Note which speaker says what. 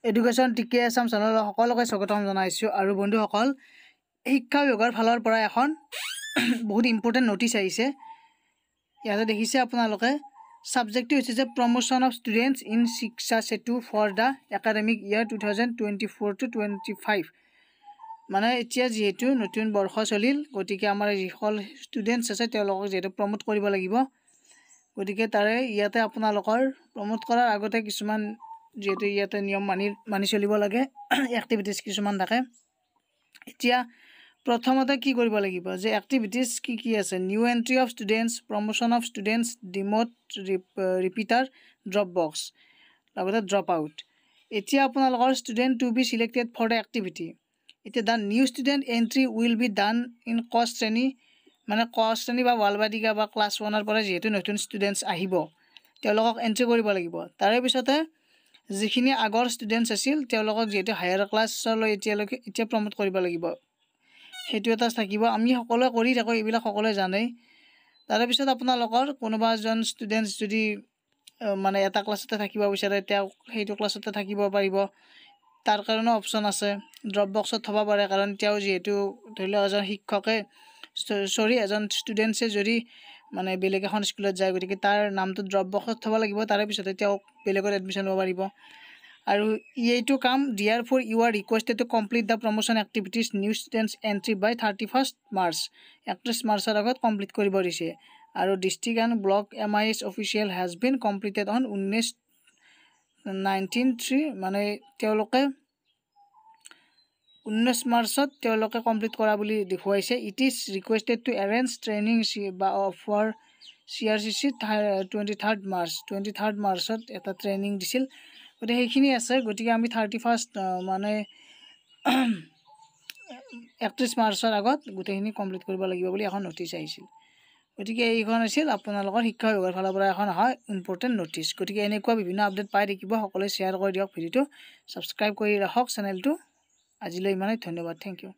Speaker 1: Education টিকে আছাম চেনেলৰ সকলোকে স্বাগতম জনাইছোঁ। আৰু বন্ধুসকল, শিক্ষা বিভাগৰ ফালৰ পৰা এখন বহুত ইম্পৰ্টেণ্ট নটিচ আহিছে। ইয়াতে দেখিছে আপোনালোকে, ছাবজেক্টটো হৈছে যে প্ৰমোশ্যন অফ ষ্টুডেণ্টছ ইন শিক্ষা সেতু ফৰ দ্য একাডেমিক ইয়াৰ 2024-25। মানে এতিয়া যিহেতু নতুন বৰ্ষ চলিল, গতিকে আমাৰ যিসকল ষ্টুডেণ্টছ আছে তেওঁলোকক যিহেতু প্ৰমোট কৰিব লাগিব, গতিকে তাৰে ইয়াতে আপোনালোকৰ প্ৰমোট কৰাৰ আগতে কিছুমান যিহেতু ইয়াতে নিয়ম মানি চলিব লাগে, এক্টিভিটিছ কিছুমান থাকে। এতিয়া প্ৰথমতে কি কৰিব লাগিব যে এক্টিভিটিছ কি আছে, new entry of students, promotion of students, demote, repeater, drop box, লগতে ড্ৰপ আউট। এতিয়া আপোনালোকৰ student to be selected for the activity. এতিয়া the new student entry will be done in ক শ্ৰেণী, মানে ক শ্ৰেণী বা বালবাটিকা বা ক্লাছ 1ৰ পৰা যিহেতু নতুন ষ্টুডেণ্টছ আহিব, তেওঁলোকক এণ্ট্ৰি কৰিব লাগিব। তাৰে পিছতে যিখিনি আগৰ ষ্টুডেণ্টছ আছিল তেওঁলোকক যিহেতু হায়াৰ ক্লাছলৈ এতিয়া প্ৰমোট কৰিব লাগিব, সেইটো এটা থাকিব। আমি সকলোৱে কৰি থাকোঁ, এইবিলাক সকলোৱে জানেই। তাৰে পিছত আপোনালোকৰ কোনোবা এজন ষ্টুডেণ্টছ যদি মানে এটা ক্লাছতে থাকিব বিচাৰে, তেওঁ সেইটো ক্লাছতে থাকিব পাৰিব, তাৰ কাৰণেও অপশ্যন আছে। ড্ৰপ বক্সত থ'ব পাৰে, কাৰণ তেওঁ যিহেতু ধৰি লওক এজন ষ্টুডেণ্টছে যদি মানে বেলেগ এখন স্কুলত যায়, গতিকে তাৰ নামটো ড্ৰপ বক্সত থ'ব লাগিব, তাৰে পিছতে তেওঁ বেলেগত এডমিশ্যন ল'ব পাৰিব। আৰু এইটো কাম দিয়াৰ for you are requested to complete the promotion activities new students entry by 31 March, 31 মাৰ্চৰ আগত কমপ্লিট কৰিব দিছে। আৰু district and block MIS official has been completed on 19/3, মানে তেওঁলোকে 19 মাৰ্চত তেওঁলোকে কমপ্লিট কৰা বুলি দেখুৱাইছে। It is requested to arrange training for CRCC 23 মাৰ্চত এটা ট্ৰেইনিং দিছিল, গতিকে সেইখিনি আছে। গতিকে আমি 31 মানে 31 মাৰ্চৰ আগত গোটেইখিনি কমপ্লিট কৰিব লাগিব বুলি এখন নটিচ আহিছিল। গতিকে এইখন আছিল আপোনালোকৰ শিক্ষা বিভাগৰ ফালৰ পৰা এখন অহা ইম্পৰ্টেণ্ট নটিচ। গতিকে এনেকুৱা বিভিন্ন আপডেট পাই থাকিব, সকলোৱে শ্বেয়াৰ কৰি দিয়ক ভিডিঅ'টো, ছাবস্ক্ৰাইব কৰি ৰাখক চেনেলটো। আজিলৈ ইমানেই, ধন্যবাদ, থেংক ইউ।